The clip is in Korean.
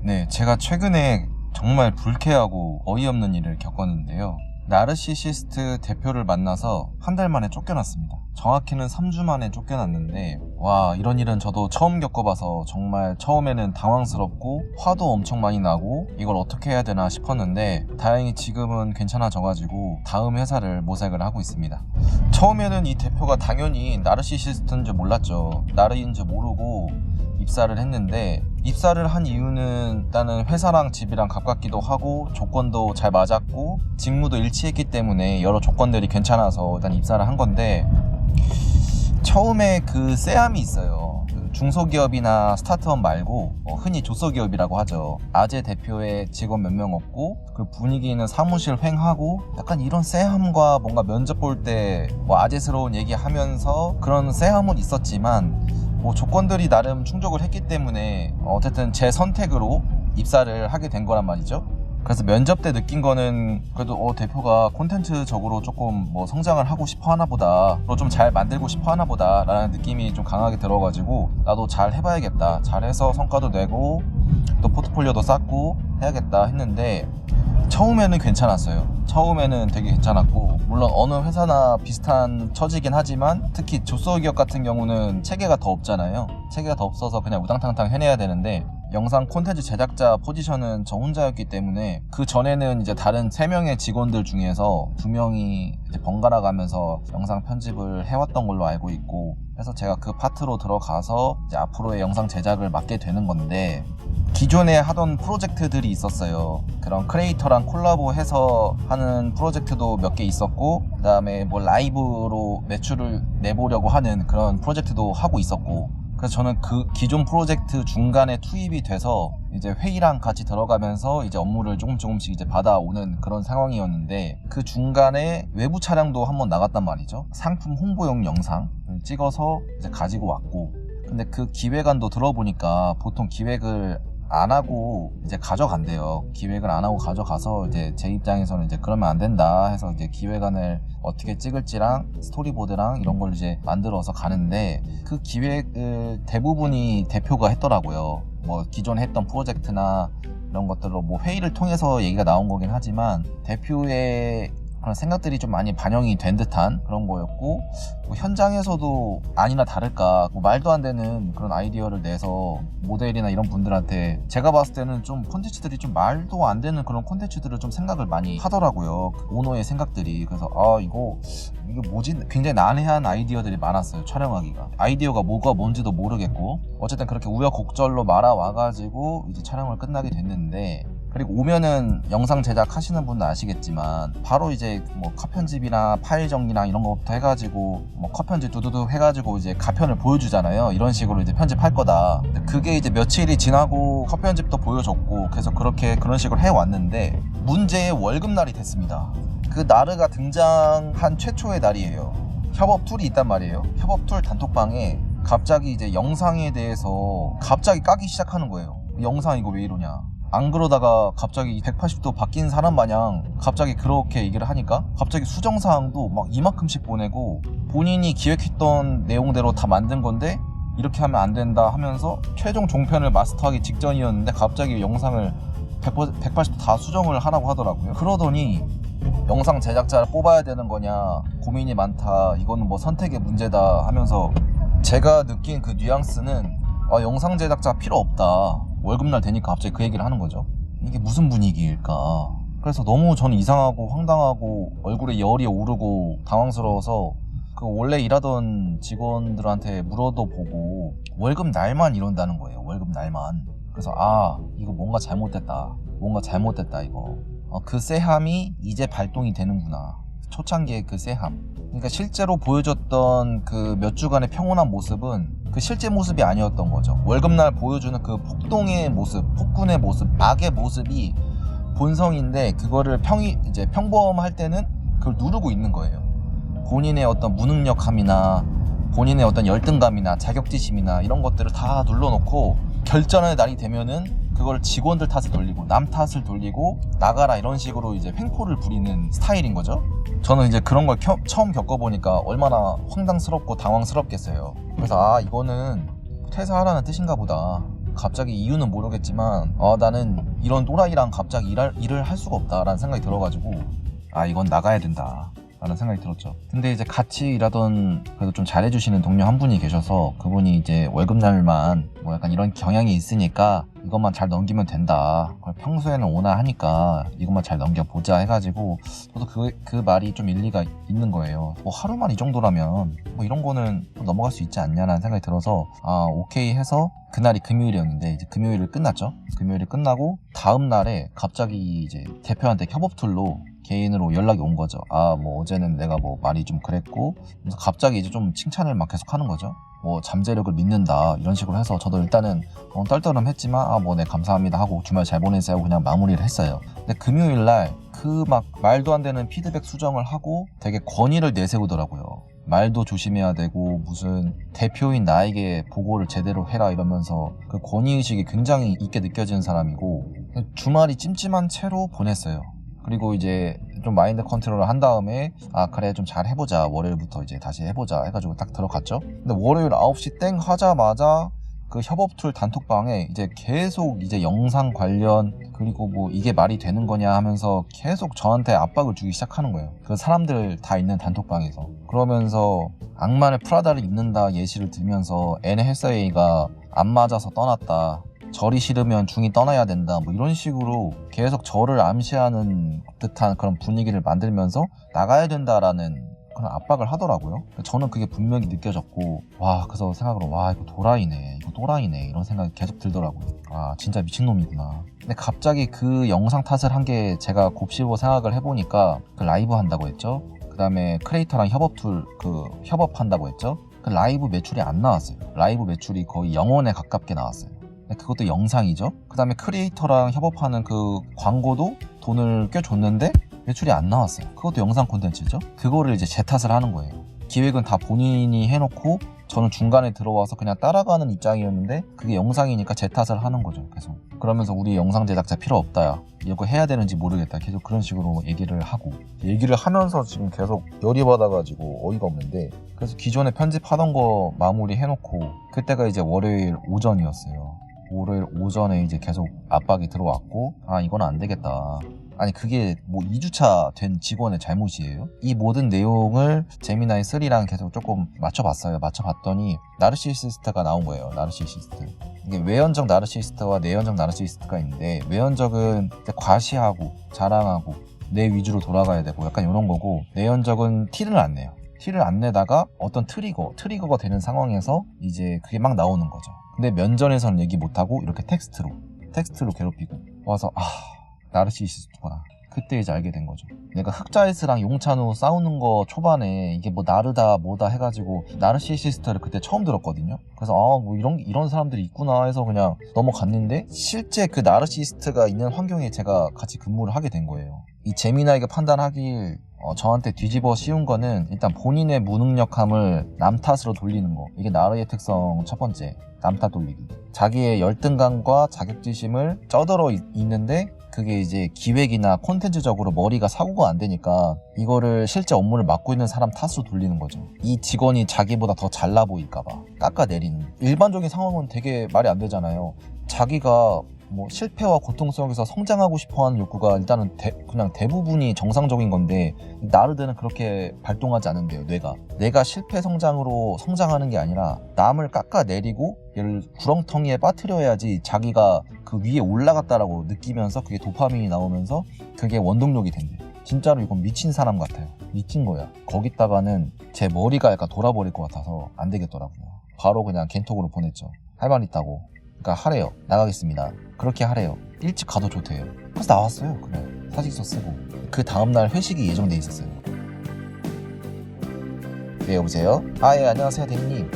네, 제가 최근에 정말 불쾌하고 어이없는 일을 겪었는데요. 나르시시스트 대표를 만나서 한 달 만에 쫓겨났습니다. 정확히는 3주 만에 쫓겨났는데, 와, 이런 일은 저도 처음 겪어봐서 정말 처음에는 당황스럽고 화도 엄청 많이 나고 이걸 어떻게 해야 되나 싶었는데, 다행히 지금은 괜찮아져가지고 다음 회사를 모색을 하고 있습니다. 처음에는 이 대표가 당연히 나르시시스트인 줄 몰랐죠. 나르인 줄 모르고 입사를 했는데, 입사를 한 이유는 일단은 회사랑 집이랑 가깝기도 하고 조건도 잘 맞았고 직무도 일치했기 때문에 여러 조건들이 괜찮아서 일단 입사를 한 건데, 처음에 그 쎄함이 있어요. 중소기업이나 스타트업 말고 흔히 조소기업이라고 하죠. 아재 대표의 직원 몇 명 없고 그 분위기는 사무실 횡하고 약간 이런 쎄함과 뭔가 면접 볼 때 뭐 아재스러운 얘기하면서 그런 쎄함은 있었지만, 뭐 조건들이 나름 충족을 했기 때문에 어쨌든 제 선택으로 입사를 하게 된 거란 말이죠. 그래서 면접 때 느낀 거는 그래도 대표가 콘텐츠적으로 조금 뭐 성장을 하고 싶어 하나 보다, 좀 잘 만들고 싶어 하나 보다 라는 느낌이 좀 강하게 들어가지고 나도 잘 해봐야겠다, 잘해서 성과도 내고 또 포트폴리오도 쌓고 해야겠다 했는데, 처음에는 괜찮았어요. 처음에는 되게 괜찮았고, 물론 어느 회사나 비슷한 처지긴 하지만 특히 조소기업 같은 경우는 체계가 더 없잖아요. 체계가 더 없어서 그냥 우당탕탕 해내야 되는데, 영상 콘텐츠 제작자 포지션은 저 혼자였기 때문에 그 전에는 이제 다른 3명의 직원들 중에서 2명이 이제 번갈아 가면서 영상 편집을 해왔던 걸로 알고 있고, 그래서 제가 그 파트로 들어가서 이제 앞으로의 영상 제작을 맡게 되는 건데, 기존에 하던 프로젝트들이 있었어요. 그런 크리에이터랑 콜라보해서 하는 프로젝트도 몇 개 있었고, 그 다음에 뭐 라이브로 매출을 내보려고 하는 그런 프로젝트도 하고 있었고, 그래서 저는 그 기존 프로젝트 중간에 투입이 돼서 이제 회의랑 같이 들어가면서 이제 업무를 조금씩 이제 받아오는 그런 상황이었는데, 그 중간에 외부 촬영도 한번 나갔단 말이죠. 상품 홍보용 영상을 찍어서 이제 가지고 왔고, 근데 그 기획안도 들어보니까 보통 기획을 안 하고 이제 가져간대요. 기획을 안 하고 가져가서 이제 제 입장에서는 이제 그러면 안 된다 해서 이제 기획안을 어떻게 찍을지랑 스토리보드랑 이런 걸 이제 만들어서 가는데, 그 기획을 대부분이 대표가 했더라고요. 뭐 기존에 했던 프로젝트나 이런 것들로 뭐 회의를 통해서 얘기가 나온 거긴 하지만 대표의 그런 생각들이 좀 많이 반영이 된 듯한 그런 거였고, 뭐 현장에서도 아니나 다를까 뭐 말도 안 되는 그런 아이디어를 내서 모델이나 이런 분들한테, 제가 봤을 때는 좀 콘텐츠들이 좀 말도 안 되는 그런 콘텐츠들을 좀 생각을 많이 하더라고요. 그 오너의 생각들이. 그래서 이게 뭐지? 굉장히 난해한 아이디어들이 많았어요. 촬영하기가. 아이디어가 뭐가 뭔지도 모르겠고, 어쨌든 그렇게 우여곡절로 말아와가지고 이제 촬영을 끝나게 됐는데, 그리고 오면은 영상 제작 하시는 분도 아시겠지만 바로 이제 뭐 컷 편집이나 파일 정리나 이런 것부터 해가지고 뭐 컷 편집 두두두 해가지고 이제 가편을 보여주잖아요. 이런 식으로 이제 편집할 거다. 근데 그게 이제 며칠이 지나고 컷 편집도 보여줬고, 그래서 그런 식으로 해왔는데, 문제의 월급날이 됐습니다. 그 나르가 등장한 최초의 날이에요. 협업 툴이 있단 말이에요. 협업 툴 단톡방에 갑자기 이제 영상에 대해서 갑자기 까기 시작하는 거예요. 영상 이거 왜 이러냐. 안 그러다가 갑자기 180도 바뀐 사람 마냥 갑자기 그렇게 얘기를 하니까 갑자기 수정사항도 막 이만큼씩 보내고, 본인이 기획했던 내용대로 다 만든 건데 이렇게 하면 안 된다 하면서 최종 종편을 마스터하기 직전이었는데 갑자기 영상을 180도 다 수정을 하라고 하더라고요. 그러더니 영상 제작자를 뽑아야 되는 거냐, 고민이 많다, 이거는 뭐 선택의 문제다 하면서, 제가 느낀 그 뉘앙스는 영상 제작자 필요 없다, 월급날 되니까 갑자기 그 얘기를 하는 거죠. 이게 무슨 분위기일까. 그래서 너무 저는 이상하고 황당하고 얼굴에 열이 오르고 당황스러워서 그 원래 일하던 직원들한테 물어도 보고 월급 날만 이런다는 거예요. 월급 날만. 그래서 이거 뭔가 잘못됐다 이거. 그 쎄함이 이제 발동이 되는구나. 초창기의 그 쎄함. 그러니까 실제로 보여줬던 그 몇 주간의 평온한 모습은 그 실제 모습이 아니었던 거죠. 월급날 보여주는 그 폭동의 모습, 폭군의 모습, 악의 모습이 본성인데, 그거를 이제 평범할 때는 그걸 누르고 있는 거예요. 본인의 어떤 무능력함이나 본인의 어떤 열등감이나 자격지심이나 이런 것들을 다 눌러놓고 결전의 날이 되면은 그걸 직원들 탓을 돌리고 남 탓을 돌리고 나가라, 이런 식으로 이제 횡포를 부리는 스타일인 거죠. 저는 이제 그런 걸 처음 겪어보니까 얼마나 황당스럽고 당황스럽겠어요. 그래서 이거는 퇴사하라는 뜻인가 보다. 갑자기 이유는 모르겠지만 나는 이런 또라이랑 갑자기 일을 할 수가 없다라는 생각이 들어가지고 이건 나가야 된다 라는 생각이 들었죠. 근데 이제 같이 일하던 그래도 좀 잘해주시는 동료 한 분이 계셔서 그분이 이제 월급날만 뭐 약간 이런 경향이 있으니까 이것만 잘 넘기면 된다. 평소에는 오나 하니까 이것만 잘 넘겨보자 해가지고 저도 그 말이 좀 일리가 있는 거예요. 뭐 하루만 이 정도라면 뭐 이런 거는 넘어갈 수 있지 않냐라는 생각이 들어서 오케이 해서 그날이 금요일이었는데 이제 금요일을 끝났죠. 금요일이 끝나고 다음 날에 갑자기 이제 대표한테 협업 툴로 개인으로 연락이 온 거죠. 뭐 어제는 내가 뭐 말이 좀 그랬고, 그래서 갑자기 이제 좀 칭찬을 막 계속 하는 거죠. 뭐 잠재력을 믿는다 이런 식으로 해서 저도 일단은 떨떠름했지만 뭐 네 감사합니다 하고 주말 잘 보내세요 하고 그냥 마무리를 했어요. 근데 금요일 날 그 막 말도 안 되는 피드백 수정을 하고 되게 권위를 내세우더라고요. 말도 조심해야 되고 무슨 대표인 나에게 보고를 제대로 해라 이러면서 그 권위의식이 굉장히 있게 느껴지는 사람이고 주말이 찜찜한 채로 보냈어요. 그리고 이제 좀 마인드 컨트롤을 한 다음에 그래 좀 잘 해보자 월요일부터 이제 다시 해보자 해가지고 딱 들어갔죠. 근데 월요일 9시 땡 하자마자 그 협업툴 단톡방에 이제 계속 이제 영상 관련 그리고 뭐 이게 말이 되는 거냐 하면서 계속 저한테 압박을 주기 시작하는 거예요. 그 사람들 다 있는 단톡방에서. 그러면서 악마의 프라다를 입는다 예시를 들면서 NSA가 안 맞아서 떠났다. 절이 싫으면 중이 떠나야 된다 뭐 이런 식으로 계속 저를 암시하는 듯한 그런 분위기를 만들면서 나가야 된다라는 그런 압박을 하더라고요. 저는 그게 분명히 느껴졌고 그래서 생각으로 이거 또라이네 이런 생각이 계속 들더라고요. 진짜 미친놈이구나. 근데 갑자기 그 영상 탓을 한 게 제가 곱씹어 생각을 해보니까 그 라이브 한다고 했죠. 그 다음에 크리에이터랑 협업한다고 했죠. 그 라이브 매출이 안 나왔어요. 라이브 매출이 거의 0원에 가깝게 나왔어요. 그것도 영상이죠. 그 다음에 크리에이터랑 협업하는 그 광고도 돈을 꽤 줬는데 매출이 안 나왔어요. 그것도 영상 콘텐츠죠. 그거를 이제 제 탓을 하는 거예요. 기획은 다 본인이 해놓고 저는 중간에 들어와서 그냥 따라가는 입장이었는데 그게 영상이니까 제 탓을 하는 거죠. 계속 그러면서 우리 영상 제작자 필요 없다, 이거 해야 되는지 모르겠다, 계속 그런 식으로 얘기를 하면서 지금 계속 열이 받아가지고 어이가 없는데, 그래서 기존에 편집하던 거 마무리 해놓고 그때가 이제 월요일 오전이었어요. 월요일 오전에 이제 계속 압박이 들어왔고 이건 안 되겠다. 그게 뭐 2주차 된 직원의 잘못이에요? 이 모든 내용을 제미나이 3랑 계속 조금 맞춰봤어요. 맞춰봤더니 나르시시스트가 나온 거예요. 나르시시스트. 이게 외연적 나르시시스트와 내연적 나르시시스트가 있는데, 외연적은 과시하고 자랑하고 내 위주로 돌아가야 되고 약간 이런 거고, 내연적은 티를 안 내요. 티를 안 내다가 어떤 트리거가 되는 상황에서 이제 그게 막 나오는 거죠. 근데 면전에서는 얘기 못하고 이렇게 텍스트로 괴롭히고 와서 나르시시스트구나. 그때 이제 알게 된 거죠. 내가 흑자이스랑 용찬우 싸우는 거 초반에 이게 뭐 나르다 뭐다 해가지고 나르시시스트를 그때 처음 들었거든요. 그래서 뭐 이런 사람들이 있구나 해서 그냥 넘어갔는데, 실제 그 나르시시스트가 있는 환경에 제가 같이 근무를 하게 된 거예요. 이 제미나이가 판단하길 저한테 뒤집어 씌운 거는 일단 본인의 무능력함을 남 탓으로 돌리는 거. 이게 나르의 특성 첫 번째. 남 탓 돌리기. 자기의 열등감과 자격지심을 쩌들어 있는데 그게 이제 기획이나 콘텐츠적으로 머리가 사고가 안 되니까 이거를 실제 업무를 맡고 있는 사람 탓으로 돌리는 거죠. 이 직원이 자기보다 더 잘나 보일까봐 깎아내리는. 일반적인 상황은 되게 말이 안 되잖아요. 자기가 뭐 실패와 고통 속에서 성장하고 싶어하는 욕구가 일단은 그냥 대부분이 정상적인 건데, 나르드는 그렇게 발동하지 않은데요. 내가 실패 성장으로 성장하는 게 아니라 남을 깎아내리고 얘를 구렁텅이에 빠뜨려야지 자기가 그 위에 올라갔다라고 느끼면서 그게 도파민이 나오면서 그게 원동력이 된대요. 진짜로 이건 미친 사람 같아요. 미친 거야. 거기다가는 제 머리가 약간 돌아버릴 것 같아서 안 되겠더라고요. 바로 그냥 겐톡으로 보냈죠. 할 말 있다고. 그러니까 하래요. 나가겠습니다. 그렇게 하래요. 일찍 가도 좋대요. 그래서 나왔어요. 그래. 사직서 쓰고. 그 다음날 회식이 예정돼 있었어요. 네, 여보세요? 예, 안녕하세요, 대리님.